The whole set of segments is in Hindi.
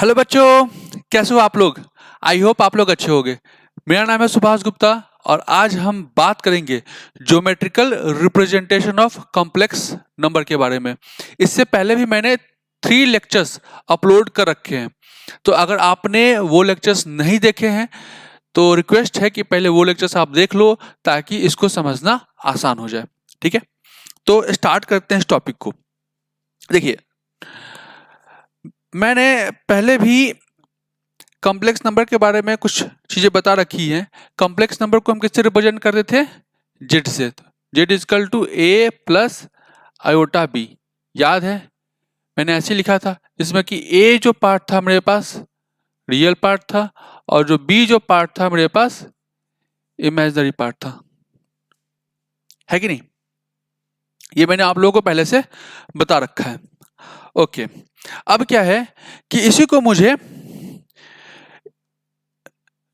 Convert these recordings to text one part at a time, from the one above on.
हेलो बच्चों, कैसे हो आप लोग। आई होप आप लोग अच्छे होंगे। मेरा नाम है सुभाष गुप्ता और आज हम बात करेंगे geometrical representation of complex number के बारे में। इससे पहले भी मैंने 3 लेक्चर्स अपलोड कर रखे हैं, तो अगर आपने वो लेक्चर्स नहीं देखे हैं तो रिक्वेस्ट है कि पहले वो लेक्चर्स आप देख लो ताकि इसको समझना आसान हो जाए। ठीक है, तो स्टार्ट करते हैं इस टॉपिक को। देखिए, मैंने पहले भी कॉम्प्लेक्स नंबर के बारे में कुछ चीजें बता रखी हैं। कॉम्प्लेक्स नंबर को हम किससे रिप्रेजेंट करते थे? जेड से। Z is equal to a plus iota B. याद है, मैंने ऐसे लिखा था जिसमें कि ए जो पार्ट था मेरे पास रियल पार्ट था और जो बी जो पार्ट था मेरे पास इमेजिनरी पार्ट था। है कि नहीं? ये मैंने आप लोगों को पहले से बता रखा है। ओके, अब क्या है कि इसी को मुझे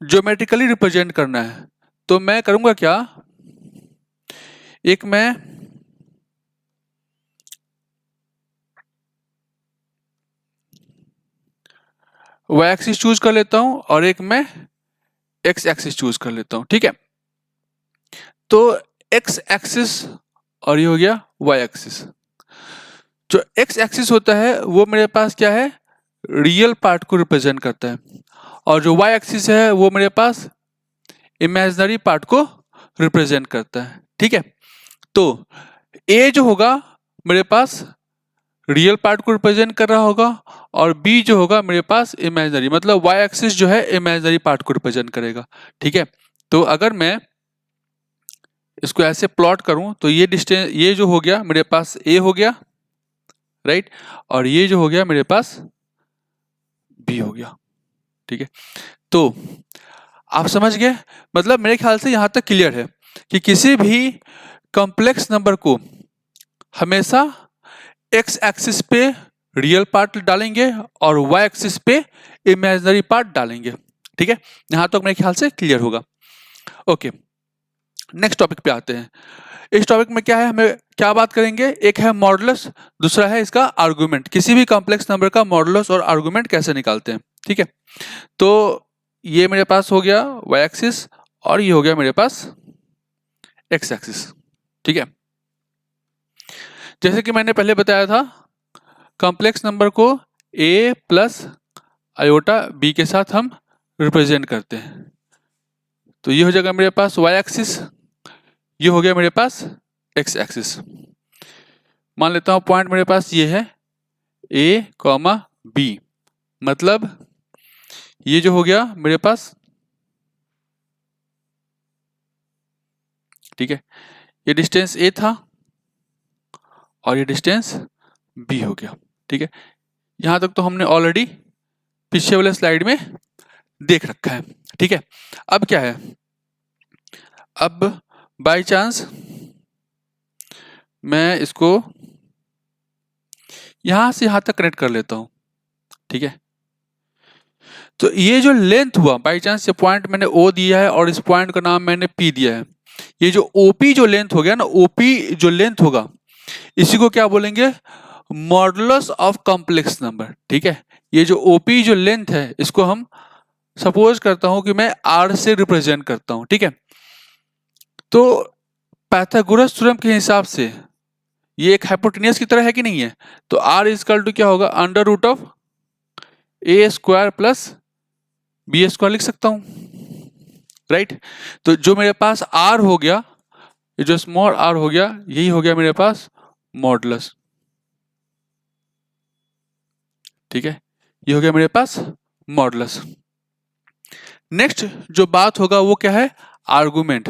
ज्योमेट्रिकली रिप्रेजेंट करना है, तो मैं करूंगा क्या, एक मैं वाई एक्सिस चूज कर लेता हूं और एक मैं एक्स एक्सिस चूज कर लेता हूं। ठीक है, तो एक्स एक्सिस और ये हो गया वाई एक्सिस। जो एक्स एक्सिस होता है वो मेरे पास क्या है, रियल पार्ट को रिप्रेजेंट करता है और जो वाई एक्सिस है वो मेरे पास इमेजिनरी पार्ट को रिप्रेजेंट करता है। ठीक है, तो ए जो होगा मेरे पास रियल पार्ट को रिप्रेजेंट कर रहा होगा और बी जो होगा मेरे पास इमेजिनरी, मतलब वाई एक्सिस जो है इमेजिनरी पार्ट को रिप्रेजेंट करेगा। ठीक है, तो अगर मैं इसको ऐसे प्लॉट करूं तो ये डिस्टेंस, ये जो हो गया मेरे पास ए हो गया, राइट, और ये जो हो गया मेरे पास बी हो गया। ठीक है, तो आप समझ गए। मतलब मेरे ख्याल से यहां तक क्लियर है कि किसी भी कॉम्प्लेक्स नंबर को हमेशा एक्स एक्सिस पे रियल पार्ट डालेंगे और वाई एक्सिस पे इमेजिनरी पार्ट डालेंगे। ठीक है, यहां तक मेरे ख्याल से क्लियर होगा। ओके, नेक्स्ट टॉपिक पे आते हैं। इस टॉपिक में क्या है, हमें क्या बात करेंगे, एक है मॉडुलस, दूसरा है इसका आर्गुमेंट। किसी भी कॉम्प्लेक्स नंबर का मॉडुलस और आर्गुमेंट कैसे निकालते हैं। ठीक है, तो ये मेरे पास हो गया वाई एक्सिस और ये हो गया मेरे पास एक्स एक्सिस। ठीक है, जैसे कि मैंने पहले बताया था, कॉम्प्लेक्स नंबर को ए प्लस आयोटा बी के साथ हम रिप्रेजेंट करते हैं। तो ये हो जाएगा मेरे पास वाई एक्सिस, ये हो गया मेरे पास एक्स एक्सिस। मान लेता हूं पॉइंट मेरे पास ये है ए कॉमा बी, मतलब ये जो हो गया मेरे पास, ठीक है, ये डिस्टेंस ए था और ये डिस्टेंस बी हो गया। ठीक है, यहां तक तो हमने ऑलरेडी पीछे वाले स्लाइड में देख रखा है। ठीक है, अब क्या है, अब बाय चांस मैं इसको यहां से यहां तक कनेक्ट कर लेता हूं। ठीक है, तो ये जो लेंथ हुआ, बाय चांस ये पॉइंट मैंने ओ दिया है और इस पॉइंट का नाम मैंने पी दिया है, ये जो ओपी जो लेंथ हो गया ना, ओपी जो लेंथ होगा इसी को क्या बोलेंगे, मॉडुलस ऑफ कॉम्प्लेक्स नंबर। ठीक है, ये जो ओपी जो लेंथ है इसको हम सपोज करता हूं कि मैं आर से रिप्रेजेंट करता हूं। ठीक है, तो पाइथागोरस थ्योरम के हिसाब से ये एक हाइपोटेन्यूस की तरह है कि नहीं है, तो आर इजकल टू क्या होगा, under root of a square plus b square लिख सकता हूं, राइट। तो जो मेरे पास आर हो गया, ये जो स्मॉल आर हो गया, यही हो गया मेरे पास मॉडुलस। ठीक है, ये हो गया मेरे पास मॉडुलस। नेक्स्ट जो बात होगा वो क्या है, आर्गुमेंट।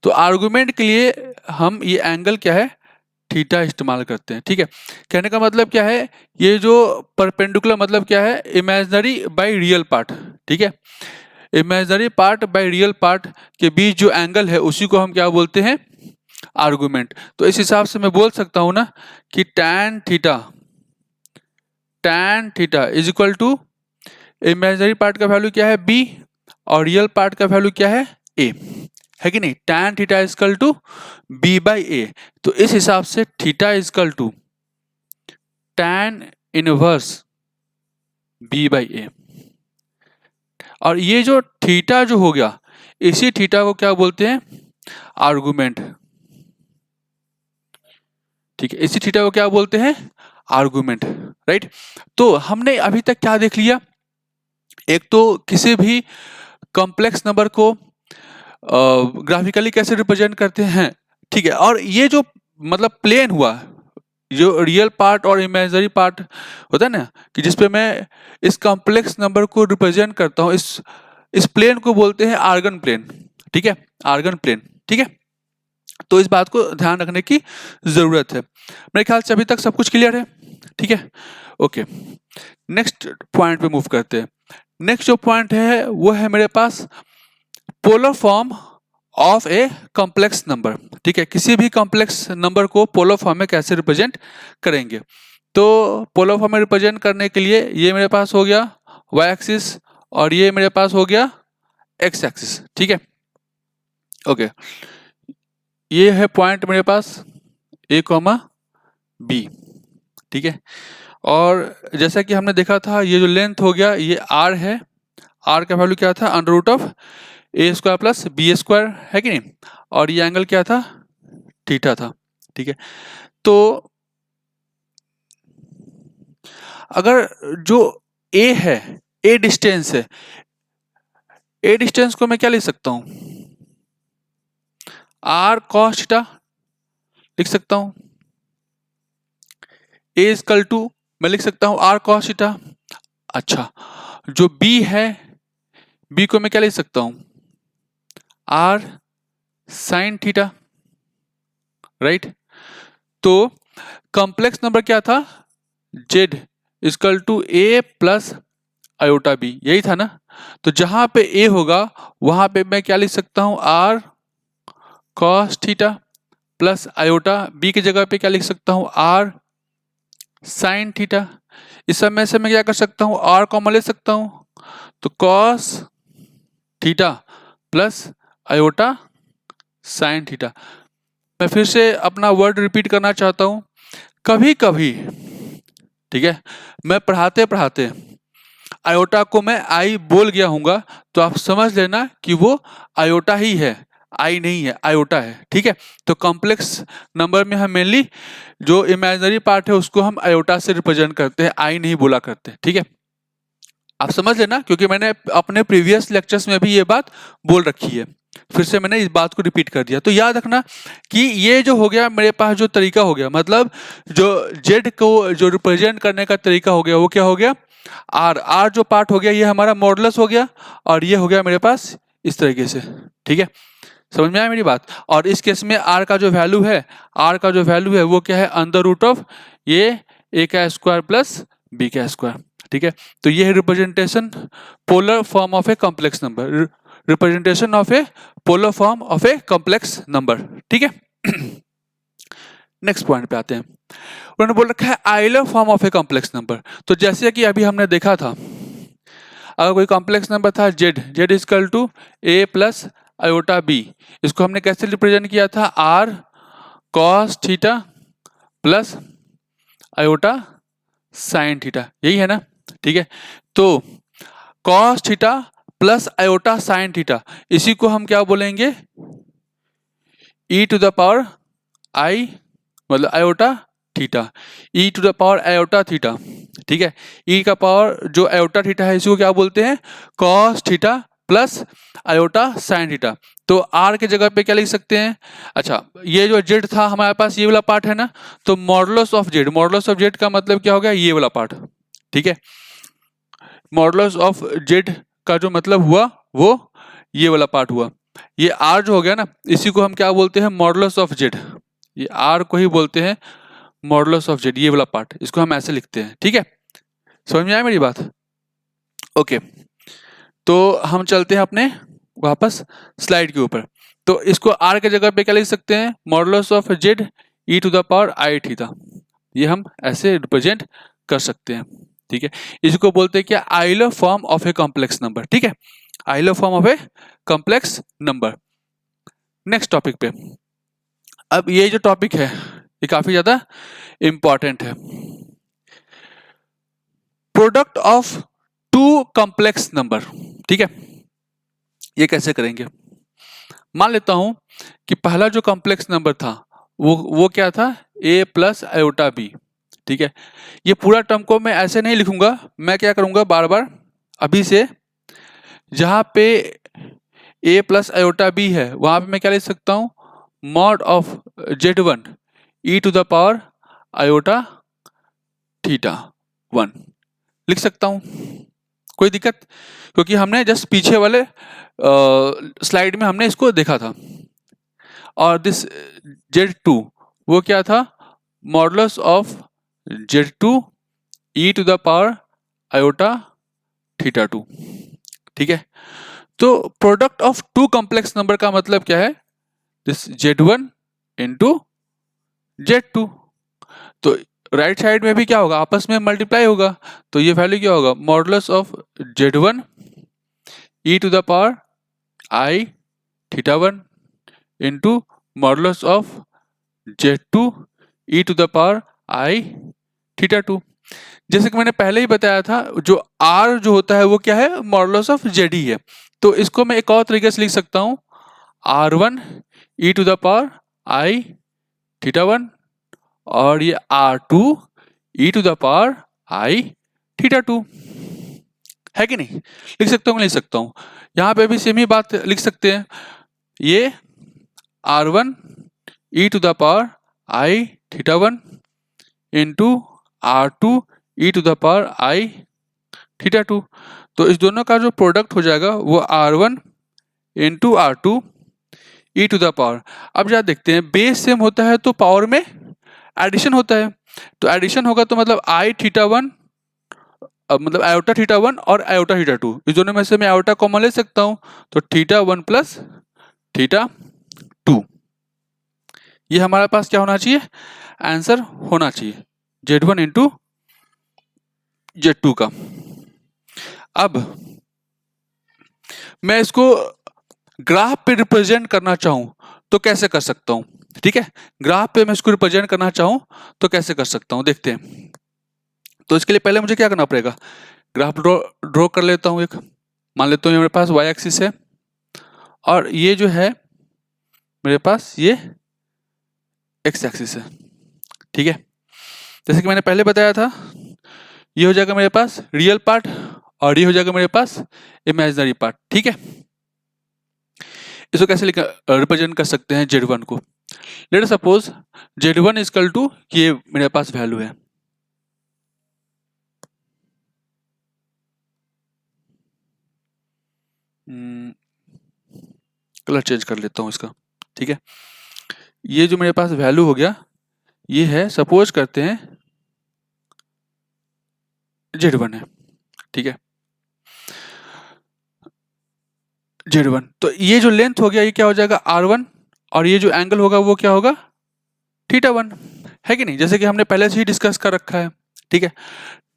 तो आर्गुमेंट के लिए हम ये एंगल क्या है, थीटा इस्तेमाल करते हैं। ठीक है, कहने का मतलब क्या है, ये जो परपेंडिकुलर मतलब क्या है, इमेजिनरी बाय रियल पार्ट। ठीक है, imaginary part by real part के बीच जो एंगल है उसी को हम क्या बोलते हैं, आर्गुमेंट। तो इस हिसाब से मैं बोल सकता हूं ना कि tan theta is equal to imaginary part का वैल्यू क्या है b और रियल पार्ट का वैल्यू क्या है a, है कि नहीं। tan theta is equal to b by A, तो इस हिसाब से theta is equal to tan inverse b/a। और ये जो थीटा जो हो गया, इसी थीटा को क्या बोलते हैं, आर्गुमेंट। ठीक है, इसी थीटा को क्या बोलते हैं, आर्गुमेंट, राइट। तो हमने अभी तक क्या देख लिया, एक तो किसी भी कॉम्प्लेक्स नंबर को ग्राफिकली कैसे रिप्रेजेंट करते हैं, ठीक है। और ये जो मतलब प्लेन हुआ, जो रियल पार्ट और इमेजिनरी पार्ट होता है ना, कि जिसपे मैं इस कॉम्प्लेक्स नंबर को रिप्रेजेंट करता हूँ, इस प्लेन को बोलते हैं आर्गन प्लेन। ठीक है, आर्गन प्लेन। ठीक है, तो इस बात को ध्यान रखने की जरूरत है। मेरे ख्याल से अभी तक सब कुछ क्लियर है। ठीक है, ओके, नेक्स्ट पॉइंट पे मूव करते हैं। नेक्स्ट जो पॉइंट है वो है मेरे पास polar form of a complex number. ठीक है, किसी भी कॉम्प्लेक्स नंबर को पोलर फॉर्म में कैसे रिप्रेजेंट करेंगे। तो पोलर फॉर्म में रिप्रेजेंट करने के लिए ये मेरे पास हो गया वाई एक्सिस और ये मेरे पास हो गया एक्स एक्सिस। ठीक है, ओके, ये है पॉइंट मेरे पास ए कॉमा बी। ठीक है, और जैसा कि हमने देखा था, ये जो लेंथ हो गया ये आर है, आर का वैल्यू क्या था, under root of a square plus b square, है कि नहीं। और ये एंगल क्या था, थीटा था। ठीक है, तो अगर जो ए है, ए डिस्टेंस है, ए डिस्टेंस को मैं क्या लिख सकता हूं, आर कॉस थीटा लिख सकता हूं। ए इक्वल टू मैं लिख सकता हूं आर कॉस थीटा। अच्छा, जो बी है, बी को मैं क्या लिख सकता हूं, आर साइन थीटा, राइट। तो कॉम्प्लेक्स नंबर क्या था, z equal to a plus iota b, यही था ना। तो जहां पे ए होगा वहां पे मैं क्या लिख सकता हूं, r cos theta plus iota, b की जगह पे क्या लिख सकता हूं, आर साइन थीटा। इस समय से मैं क्या कर सकता हूं, आर कॉमन ले सकता हूं, तो cos theta plus iota sine theta. मैं फिर से अपना वर्ड रिपीट करना चाहता हूं, कभी कभी, ठीक है, मैं पढ़ाते पढ़ाते आयोटा को मैं आई बोल गया हूँगा, तो आप समझ लेना कि वो आयोटा ही है, आई नहीं है, आयोटा है। ठीक है, तो कॉम्प्लेक्स नंबर में हम मेनली जो इमेजिनरी पार्ट है उसको हम आयोटा से रिप्रेजेंट करते हैं, आई नहीं बोला करते। ठीक है, आप समझ लेना, क्योंकि मैंने अपने प्रीवियस लेक्चर्स में भी ये बात बोल रखी है, फिर से मैंने इस बात को रिपीट कर दिया। तो याद रखना कि ये जो हो गया मेरे पास जो तरीका हो गया, मतलब जो जेड को जो रिप्रेजेंट करने का तरीका हो गया वो क्या हो गया, आर, आर जो पार्ट हो गया ये हमारा मॉडुलस हो गया, और ये हो गया मेरे पास इस तरीके से। ठीक है, समझ में आया मेरी बात। और इस केस में आर का जो वैल्यू है, आर का जो वैल्यू है वो क्या है, अंडर रूट ऑफ ये ए का स्क्वायर प्लस बी का स्क्वायर। ठीक है, तो ये है representation polar form of a complex number, representation of A polar form of a complex number. ठीक है, नेक्स्ट पॉइंट पे आते हैं। उन्होंने बोल रखा है Euler form of a complex number. तो जैसे कि अभी हमने देखा था, अगर कोई कॉम्प्लेक्स नंबर था z, z equal to a plus iota b, इसको हमने कैसे रिप्रेजेंट किया था, r cos theta plus iota sine theta, यही है ना। ठीक है, तो cos theta plus iota sine theta, इसी को हम क्या बोलेंगे, e to the power i, मतलब iota theta, e to the power iota theta. ठीक है, ई का पावर जो आयोटा थीटा है इसी को क्या बोलते हैं, cos theta plus iota sine theta. तो आर के जगह पे क्या लिख सकते हैं, अच्छा ये जो जेड था हमारे पास ये वाला पार्ट है ना, तो modulus of Z, modulus of Z का मतलब क्या हो गया, ये वाला पार्ट। ठीक है, मॉडुलस ऑफ जेड का जो मतलब हुआ वो ये वाला पार्ट हुआ। ये आर जो हो गया ना, इसी को हम क्या बोलते हैं, मॉडुलस ऑफ जेड, ये आर को ही बोलते हैं मॉडुलस ऑफ जेड, ये वाला पार्ट, इसको हम ऐसे लिखते हैं। ठीक है, समझ में आया मेरी बात। ओके, तो हम चलते हैं अपने वापस स्लाइड के ऊपर। तो इसको आर के जगह पे क्या लिख सकते हैं, modulus of z e to the power i theta, ये हम ऐसे रिप्रेजेंट कर सकते हैं। ठीक है, इसको बोलते हैं क्या, Euler form of a complex number. ठीक है, Euler form of a complex number. Next topic पे, अब ये जो टॉपिक है ये काफी ज्यादा इंपॉर्टेंट है। Product of two complex number, ठीक है, ये कैसे करेंगे? मान लेता हूं कि पहला जो कॉम्प्लेक्स नंबर था वो क्या था, a प्लस आयोटा b, ठीक है। ये पूरा टर्म को मैं ऐसे नहीं लिखूंगा, मैं क्या करूंगा बार बार अभी से जहां पे a प्लस आयोटा b है वहां पे मैं क्या लिख सकता हूं, mod of z1 e to the power iota theta 1 लिख सकता हूं, कोई दिक्कत? क्योंकि हमने जस्ट पीछे वाले स्लाइड में हमने इसको देखा था। और दिस z2 वो क्या था, modulus of z2 e to the power iota theta 2, ठीक है। तो product of two complex number का मतलब क्या है, दिस z1 इंटू z2। तो राइट साइड में भी क्या होगा, आपस में मल्टीप्लाई होगा, तो ये वैल्यू क्या होगा, modulus of z1 e to the power i theta 1 into modulus of z2 e to the power i theta 2। जैसे कि मैंने पहले ही बताया था, जो r जो होता है वो क्या है, मॉडुलस ऑफ z ही है। तो इसको मैं एक और तरीके से लिख सकता हूं, r1 e to the power i theta 1 और ये r2 e to the power i theta 2, है कि नहीं? लिख सकता हूँ, लिख सकता हूँ। यहाँ पे भी सेम ही बात लिख सकते हैं, ये r1 e to the power i theta 1 into r2 e to the power i theta 2। तो इस दोनों का जो प्रोडक्ट हो जाएगा वो r1 into r2 e to the power. अब जरा देखते हैं, बेस सेम होता है तो पावर में एडिशन होता है, तो एडिशन होगा तो मतलब i थीटा 1 मतलब आयोटा थीटा 1 और आयोटा थीटा 2, इस दोनों में से मैं आयोटा कॉमन ले सकता हूं, तो थीटा 1 प्लस थीटा 2, ये हमारे पास क्या होना चाहिए, आंसर होना चाहिए z1 इंटू z2 का। अब मैं इसको ग्राफ पे रिप्रेजेंट करना चाहूं तो कैसे कर सकता हूं, ठीक है, ग्राफ पे मैं इसको रिप्रेजेंट करना चाहूं तो कैसे कर सकता हूं, देखते हैं। तो इसके लिए पहले मुझे क्या करना पड़ेगा, ग्राफ ड्रॉ कर लेता हूं एक। मान लेता हूं मेरे पास y एक्सिस है और ये जो है मेरे पास ये x एक्सिस है, ठीक है। जैसे कि मैंने पहले बताया था, ये हो जाएगा मेरे पास रियल पार्ट और ये हो जाएगा मेरे पास इमेजिनरी पार्ट, ठीक है। इसको कैसे रिप्रेजेंट कर सकते हैं z1 को, let us suppose z1 equal to ये मेरे पास वैल्यू है, कलर चेंज कर लेता हूं इसका, ठीक है। ये जो मेरे पास वैल्यू हो गया ये है, सपोज करते हैं z1 है, ठीक है, z1। तो ये जो लेंथ हो गया ये क्या हो जाएगा r1 और ये जो एंगल होगा वो क्या होगा, थीटा 1, है कि नहीं, जैसे कि हमने पहले से ही डिस्कस कर रखा है, ठीक है।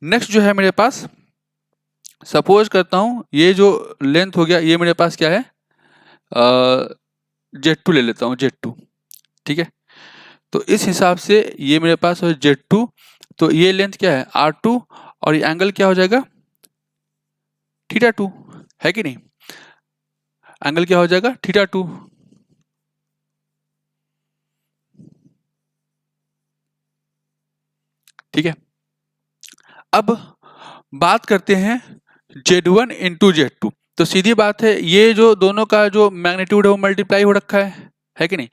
नेक्स्ट जो है मेरे पास, सपोज करता हूं ये जो लेंथ हो गया ये मेरे पास क्या है, z2 ले लेता हूं, z2, ठीक है। तो इस हिसाब से ये मेरे पास है z2, तो ये लेंथ क्या है r2 और ये एंगल क्या हो जाएगा थीटा 2, है कि नहीं, एंगल क्या हो जाएगा थीटा 2। ठीक है, अब बात करते हैं z1 इंटू z2। तो सीधी बात है, ये जो दोनों का जो मैग्नीट्यूड है वो मल्टीप्लाई हो रखा है कि नहीं।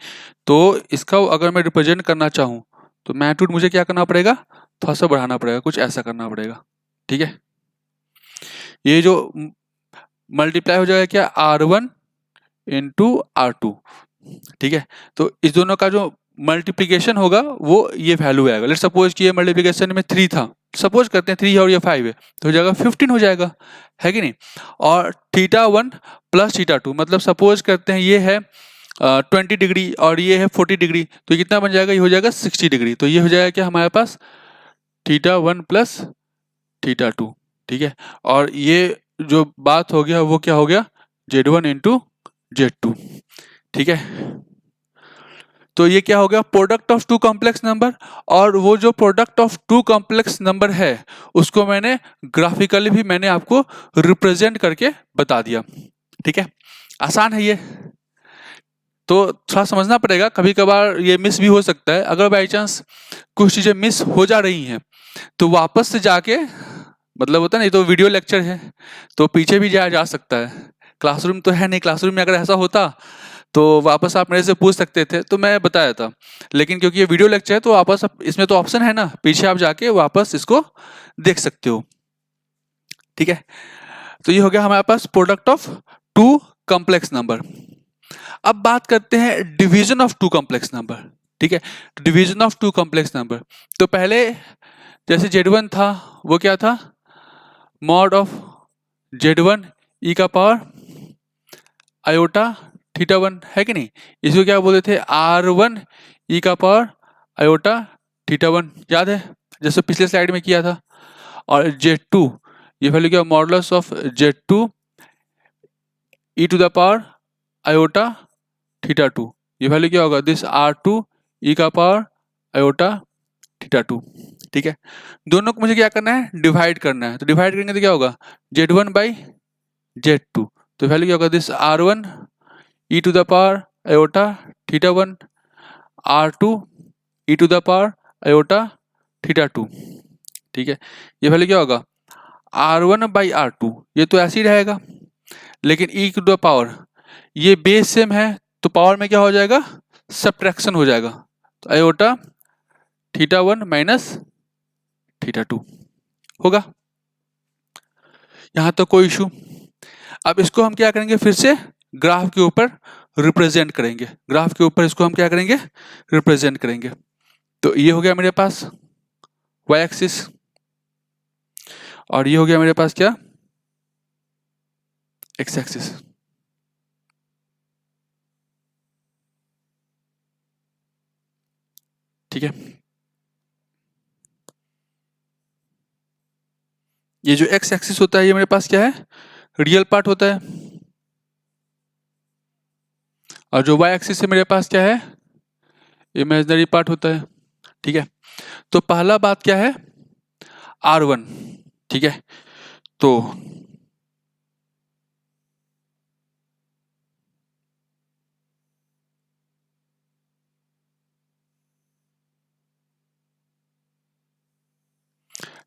तो इसका अगर मैं रिप्रेजेंट करना चाहूं तो मैग्नीट्यूड मुझे क्या करना पड़ेगा, थोड़ा सा बढ़ाना पड़ेगा, कुछ ऐसा करना पड़ेगा, ठीक है। ये जो मल्टीप्लाई हो जाएगा क्या, r1 इंटू r2, ठीक है। तो इस दोनों का जो मल्टीप्लिकेशन होगा वो ये वैल्यू आएगा। लेट्स सपोज कि ये मल्टीप्लिकेशन में 3 था, सपोज करते हैं 3 है और ये 5 है, तो हो जाएगा 15 हो जाएगा, है कि नहीं। और थीटा 1 प्लस थीटा 2 मतलब सपोज करते हैं ये है 20 डिग्री और ये है 40 डिग्री, तो ये कितना बन जाएगा, ये हो जाएगा 60 डिग्री। तो ये हो जाएगा क्या हमारे पास, थीटा 1 प्लस थीटा 2, ठीक है। और ये जो बात हो गया वो क्या हो गया, z1 इंटू z2, ठीक है। तो ये क्या हो गया, product of two complex number. और वो जो product of two complex number है उसको मैंने ग्राफिकली भी मैंने आपको रिप्रेजेंट करके बता दिया। ठीक है, आसान है ये, तो थोड़ा समझना पड़ेगा, कभी कभार ये मिस भी हो सकता है। अगर बाई चांस कुछ चीज़ें मिस हो जा रही हैं तो वापस से जाके, मतलब होता है ना, ये तो वीडियो लेक्चर है तो पीछे भी जाया जा सकता है, क्लासरूम तो है नहीं। क्लासरूम में अगर ऐसा होता तो वापस आप मेरे से पूछ सकते थे तो मैं बताया था, लेकिन क्योंकि ये वीडियो लेक्चर है तो वापस इसमें तो ऑप्शन है ना, पीछे आप जाके वापस इसको देख सकते हो। ठीक है, तो ये हो गया हमारे पास product of two complex number. अब बात करते हैं division of two complex number. ठीक है, division of two complex number. तो पहले जैसे Z1 था वो क्या था, मॉड ऑफ Z1 ई का पावर आयोटा थीटा 1, है कि नहीं। इसको क्या बोलते थे, R1 ई का पावर आयोटा थीटा 1, याद है जैसे पिछले स्लाइड में किया था। और Z2 ये वैल्यू क्या, modulus of Z2 e to the power iota theta 2, ये वैल्यू क्या होगा, दिस R2 ई का पावर आयोटा थीटा 2। ठीक है, दोनों को मुझे क्या करना है, डिवाइड करना है। तो डिवाइड करेंगे तो क्या होगा, Z1 बाई Z2, तो वैल्यू क्या होगा, this R1 e to the power iota theta 1 R2 e to the power iota theta 2। ठीक है, ये वैल्यू क्या होगा, R1 बाई R2, ये तो ऐसे ही रहेगा, लेकिन ई टू द पावर ये बेस सेम है तो पावर में क्या हो जाएगा, सब्ट्रैक्शन हो जाएगा। तो आयोटा थीटा 1 माइनस थीटा 2 होगा। यहां तक कोई इशू। अब इसको हम क्या करेंगे, फिर से ग्राफ के ऊपर रिप्रेजेंट करेंगे। ग्राफ के ऊपर इसको हम क्या करेंगे, रिप्रेजेंट करेंगे। तो ये हो गया मेरे पास y एक्सिस, और ये हो गया मेरे पास क्या, x एक्सिस। ठीक है, ये जो x एक्सिस होता है ये मेरे पास क्या है, रियल पार्ट होता है, और जो y एक्सिस है मेरे पास क्या है, इमेजिनरी पार्ट होता है। ठीक है, तो पहला बात क्या है, R1। ठीक है, तो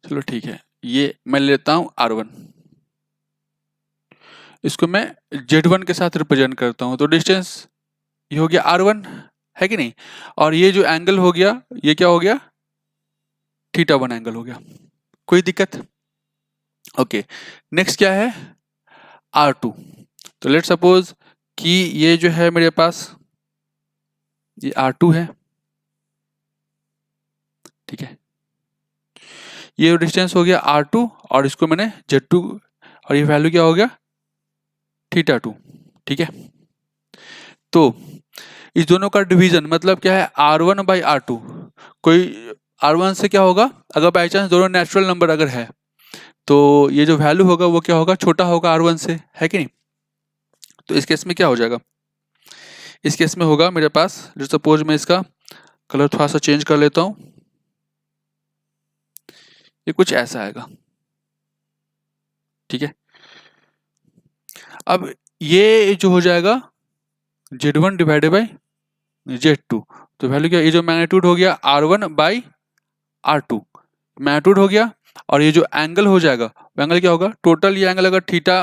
चलो ठीक है, ये मैं लेता हूं R1, इसको मैं Z1 के साथ रिप्रेजेंट करता हूं। तो डिस्टेंस ये हो गया R1, है कि नहीं, और ये जो एंगल हो गया ये क्या हो गया, थीटा 1 एंगल हो गया। कोई दिक्कत, ओके। नेक्स्ट क्या है, R2। तो लेट सपोज कि ये जो है मेरे पास ये R2 है। ठीक है, ये डिस्टेंस हो गया R2, और इसको मैंने Z2, और ये वैल्यू क्या हो गया, थीटा 2। ठीक है, तो इस दोनों का डिवीजन मतलब क्या है, R1 बाई R2। कोई R1 से क्या होगा, अगर बाई चांस दोनों नेचुरल नंबर अगर है तो ये जो वैल्यू होगा वो क्या होगा, छोटा होगा R1 से, है कि नहीं। तो इस केस में क्या हो जाएगा, इस केस में होगा मेरे पास, जो सपोज मैं इसका कलर थोड़ा सा चेंज कर लेता हूं, ये कुछ ऐसा आएगा। ठीक है, अब ये जो हो जाएगा Z1 डिवाइडेड बाई Z2, तो वैल्यू क्या, ये जो मैग्नीट्यूड हो गया R1 बाई R2 मैग्नीट्यूड हो गया, और ये जो एंगल हो जाएगा वो एंगल क्या होगा, टोटल ये एंगल अगर थीटा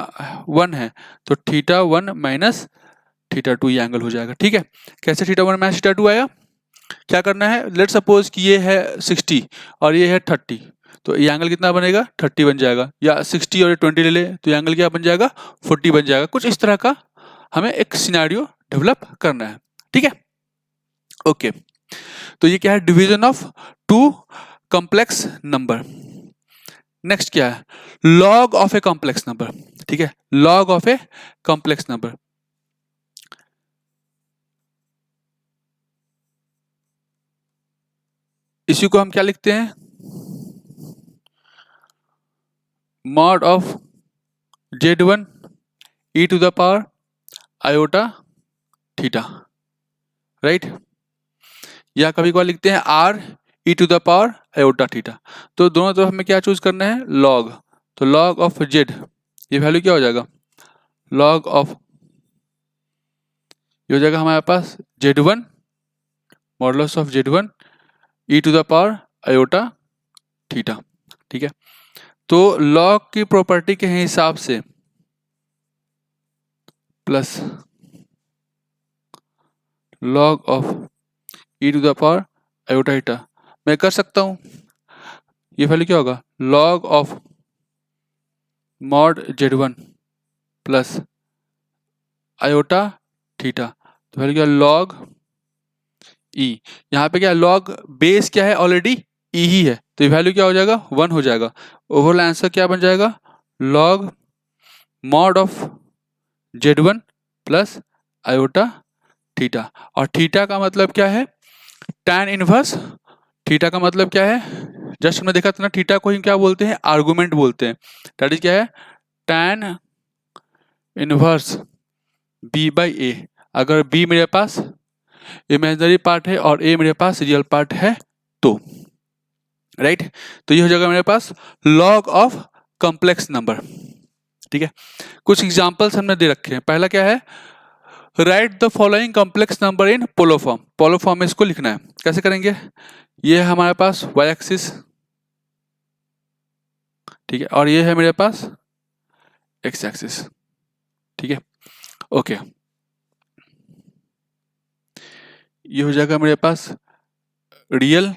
1 है तो थीटा 1 माइनस थीटा 2 ये एंगल हो जाएगा। ठीक है, कैसे थीटा 1 माइनस थीटा 2 आया, क्या करना है, लेट सपोज कि ये है 60 और ये है 30, तो ये एंगल कितना बनेगा, 30 बन जाएगा, या 60 और 20 ले ले तो ये एंगल क्या बन जाएगा, 40 बन जाएगा। कुछ इस तरह का हमें एक सिनेरियो डेवलप करना है। ठीक है, ओके। तो ये क्या है, division of two complex number. Next क्या है, log of a complex number. ठीक है, log of a complex number. इसी को हम क्या लिखते हैं, mod of Z1 e to the power iota theta, right. या कभी कभार लिखते हैं r e to the power iota theta. तो दोनों तरफ हमें क्या चूज करना है, लॉग। तो लॉग ऑफ जेड, ये वैल्यू क्या हो जाएगा, लॉग ऑफ, ये हो जाएगा हमारे पास z1 modulus of z1 e to the power iota theta. ठीक है, तो लॉग की प्रॉपर्टी के हिसाब से plus log of e to the power iota theta मैं कर सकता हूं, ये वैल्यू क्या होगा, log of mod z1 plus iota theta. तो वैल्यू क्या, लॉग ई, यहाँ पे क्या लॉग बेस क्या है, ऑलरेडी ई ही है, तो ये वैल्यू क्या हो जाएगा, 1 हो जाएगा। ओवरऑल आंसर क्या बन जाएगा, log mod of z1 plus iota theta. और थीटा का मतलब क्या है, tan इनवर्स। थीटा का मतलब क्या है, जस्ट हमने देखा था ना, थीटा को ही क्या बोलते हैं, आर्गुमेंट बोलते हैं। दैट इज क्या है, tan इनवर्स b बाई ए। अगर b मेरे पास इमेजिनरी पार्ट है और a मेरे पास रियल पार्ट है तो, राइट। तो ये हो जाएगा मेरे पास लॉग ऑफ कॉम्प्लेक्स नंबर। ठीक है, कुछ एग्जांपल्स हमने दे रखे हैं। पहला क्या है, right the following complex number in polar form. Polar form में इसको लिखना है, कैसे करेंगे, ये है हमारे पास y एक्सिस, ठीक है, और ये है मेरे पास x एक्सिस। ठीक है, ओके, ये हो जाएगा मेरे पास रियल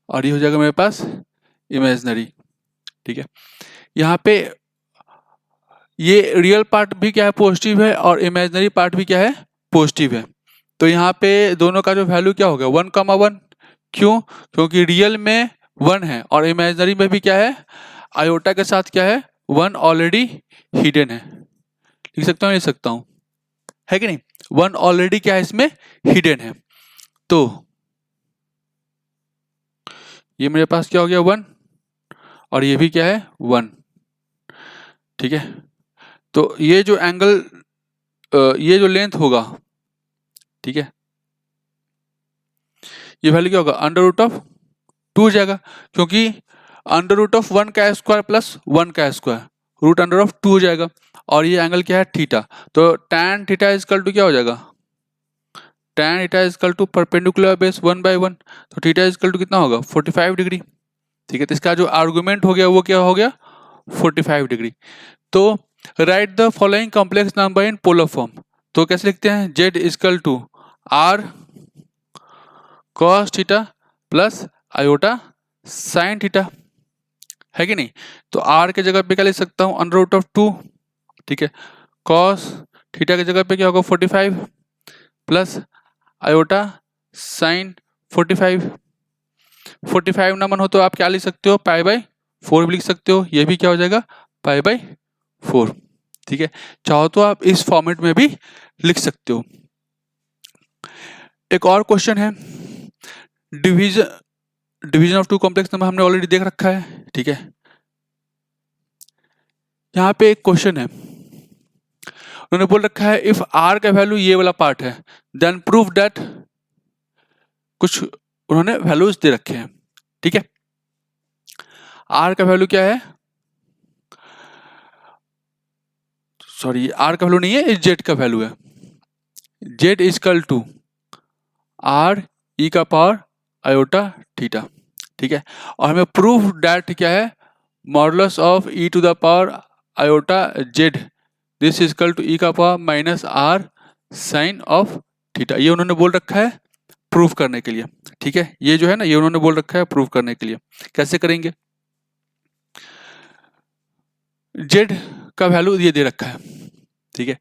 और ये हो जाएगा मेरे पास इमेजिनरी। ठीक है, यहाँ पे ये रियल पार्ट भी क्या है, पॉजिटिव है, और इमेजिनरी पार्ट भी क्या है, पॉजिटिव है। तो यहाँ पे दोनों का जो वैल्यू क्या हो गया, 1,1। क्यों, क्योंकि रियल में 1 है और इमेजिनरी में भी क्या है, आयोटा के साथ क्या है, 1 ऑलरेडी हिडन है। लिख सकता हूँ, लिख सकता हूँ, है कि नहीं, 1 ऑलरेडी क्या है इसमें हिडन है। तो ये मेरे पास क्या हो गया, 1, और ये भी क्या है, 1। ठीक है, तो ये जो एंगल, ये जो लेंथ होगा, ठीक है, ये वैल्यू क्या होगा, अंडर रूट ऑफ 2 हो जाएगा, क्योंकि अंडर रूट ऑफ 1 का स्क्वायर प्लस 1 का स्क्वायर रूट अंडर ऑफ 2 हो जाएगा। और ये एंगल क्या है, थीटा। तो tan थीटा इजकल टू क्या हो जाएगा, tan theta is equal to perpendicular base 1/1। तो थीटा इजकल टू कितना होगा, 45 डिग्री। ठीक है, तो इसका जो आर्गुमेंट हो गया वो क्या हो गया, 45 डिग्री। तो write the following complex number in polar form. तो कैसे लिखते हैं, z is equal to r cos theta plus iota sin theta, है कि नहीं। तो r के जगह पे क्या लिख सकता हूँ, अंडर रूट ऑफ 2। ठीक है, cos थीटा की जगह पे क्या होगा, 45 प्लस आयोटा sin 45। 45 ना मन हो तो आप क्या लिख सकते हो, π/4 भी लिख सकते हो, ये भी क्या हो जाएगा, π/4। ठीक है, चाहो तो आप इस फॉर्मेट में भी लिख सकते हो। एक और क्वेश्चन है, division of two complex number हमने ऑलरेडी देख रखा है। ठीक है, यहाँ पे एक क्वेश्चन है, उन्होंने बोल रखा है इफ r का वैल्यू ये वाला पार्ट है देन प्रूव दैट, कुछ उन्होंने वैल्यूज दे रखे हैं। ठीक है, r का वैल्यू क्या है, सॉरी r का वैल्यू नहीं है, z का वैल्यू है, z is equal to r e का पावर आयोटा थीटा। ठीक है, और हमें प्रूफ दैट क्या है, modulus of e to the power iota z this is equal to e का power minus r sine of theta. ये उन्होंने बोल रखा है प्रूफ करने के लिए। ठीक है, ये जो है ना, ये उन्होंने बोल रखा है प्रूफ करने के लिए। कैसे करेंगे, z का वैल्यू ये दे रखा है। ठीक है,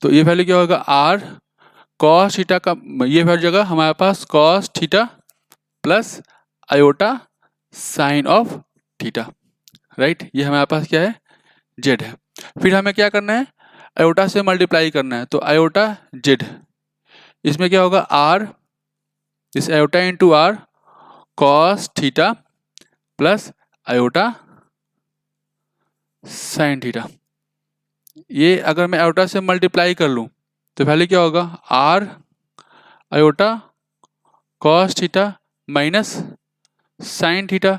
तो ये वैल्यू क्या होगा, r cos थीटा का, ये वैल्यू जगह हमारे पास cos theta plus iota sine of theta, right. ये हमारे पास क्या है, z है। फिर हमें क्या करना है, आयोटा से मल्टीप्लाई करना है, तो आयोटा z, इसमें क्या होगा, r इस iota into r cos theta plus iota sine theta. ये अगर मैं आयोटा से मल्टीप्लाई कर लूं तो वैल्यू क्या होगा, r iota cos theta minus sine theta.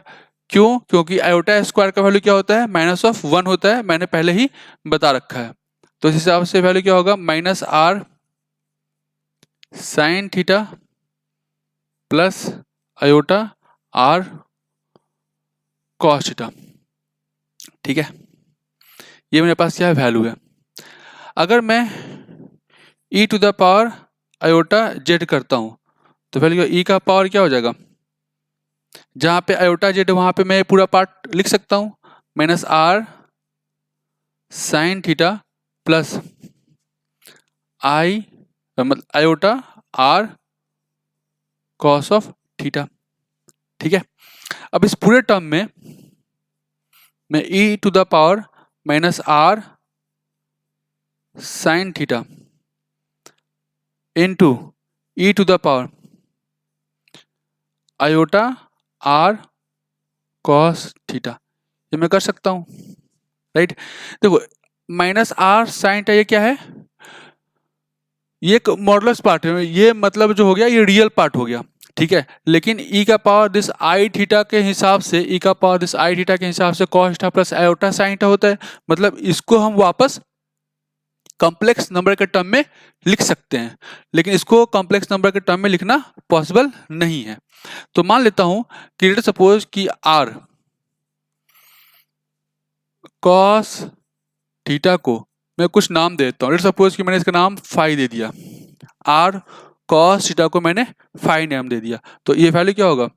क्यों? क्योंकि आयोटा स्क्वायर का वैल्यू क्या होता है? -1 होता है, मैंने पहले ही बता रखा है। तो इस हिसाब से वैल्यू क्या होगा? -r sine theta plus iota r cos theta. ठीक है, ये मेरे पास क्या है? वैल्यू है। अगर मैं e to the power iota z करता हूं तो वैल्यू e का पावर क्या हो जाएगा? जहां पे आयोटा z वहां पे मैं पूरा पार्ट लिख सकता हूं, -r sine theta plus i मतलब iota r cos of theta. ठीक है, अब इस पूरे टर्म में मैं e to the power -r sine theta into e to the power iota r cos theta, ये मैं कर सकता हूं, राइट। देखो -r साइन थीटा ये क्या है? ये एक मॉडुलस पार्ट है, ये मतलब जो हो गया ये रियल पार्ट हो गया। ठीक है, लेकिन e का पावर दिस आई थीटा के हिसाब से, e का पावर दिस आई थीटा के हिसाब से cos theta plus iota sine theta होता है। मतलब इसको हम वापस कॉम्प्लेक्स नंबर के टर्म में लिख सकते हैं, लेकिन इसको कॉम्प्लेक्स नंबर के टर्म में लिखना पॉसिबल नहीं है। तो मान लेता हूं कि लेट सपोज कि r cos थीटा को मैं कुछ नाम दे देता हूं। लेट सपोज कि मैंने इसका नाम फाई दे दिया, r cos थीटा को मैंने फाई नाम दे दिया, तो ये वैल्यू क्या होगा?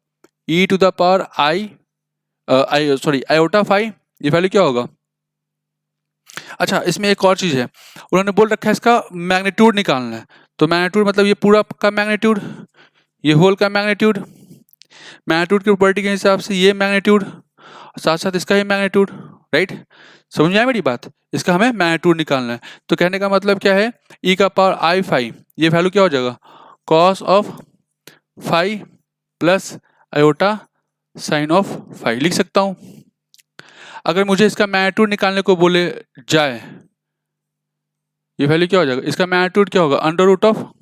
e to the power iota phi, ये वैल्यू क्या होगा? अच्छा, इसमें एक और चीज है, उन्होंने बोल रखा है इसका मैग्नीट्यूड निकालना है। तो मैग्नीट्यूड मतलब ये पूरा का मैग्नीट्यूड, ये होल का मैग्नीट्यूड, मैग्नीट्यूड की प्रॉपर्टी के हिसाब से ये मैग्नीट्यूड, साथ साथ इसका ही मैग्नीट्यूड, राइट। समझ में आया मेरी बात? इसका हमें मैग्नीट्यूड निकालना है। तो कहने का मतलब क्या है? e का पावर आई फाई, ये वैल्यू क्या हो जाएगा? Cos of phi plus iota sine of phi लिख सकता हूं। अगर मुझे इसका मैग्नीट्यूड निकालने को बोले जाए, ये वैल्यू क्या हो जाएगा? इसका मैग्नीट्यूड क्या होगा? Under root of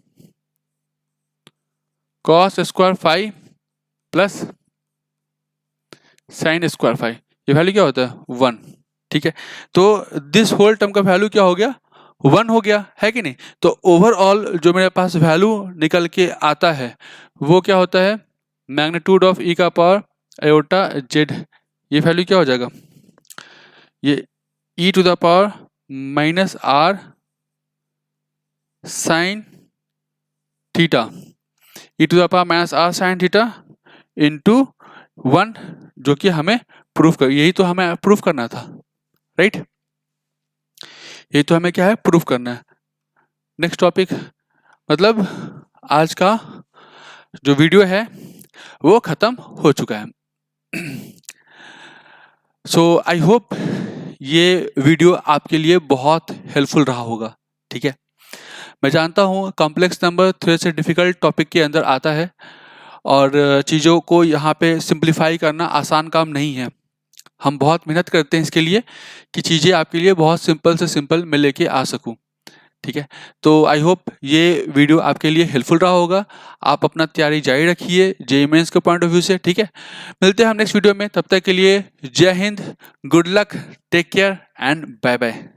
cos square phi plus sine square phi, ये वैल्यू क्या होता है? 1। ठीक है, तो दिस होल टर्म का वैल्यू क्या हो गया? 1 हो गया, है कि नहीं? तो ओवरऑल जो मेरे पास वैल्यू निकल के आता है वो क्या होता है? मैग्नीट्यूड ऑफ e का पावर आयोटा z, ये वैल्यू क्या हो जाएगा? ये e to the power -r sine theta, e to the power -r sine theta into 1, जो कि हमें प्रूफ कर, यही तो हमें प्रूफ करना था, राइट। यही तो हमें क्या है? प्रूफ करना है। नेक्स्ट टॉपिक, मतलब आज का जो वीडियो है वो खत्म हो चुका है। सो आई होप ये वीडियो आपके लिए बहुत हेल्पफुल रहा होगा। ठीक है, मैं जानता हूँ कॉम्प्लेक्स नंबर थोड़े से डिफिकल्ट टॉपिक के अंदर आता है और चीज़ों को यहाँ पे सिंप्लीफाई करना आसान काम नहीं है। हम बहुत मेहनत करते हैं इसके लिए कि चीज़ें आपके लिए बहुत सिंपल से सिंपल मैं लेके आ सकूँ। ठीक है, तो आई होप ये वीडियो आपके लिए हेल्पफुल रहा होगा। आप अपना तैयारी जारी रखिए जेईई मेंस के पॉइंट ऑफ व्यू से। ठीक है, मिलते हैं हम नेक्स्ट वीडियो में, तब तक के लिए जय हिंद, good luck, take care and bye bye.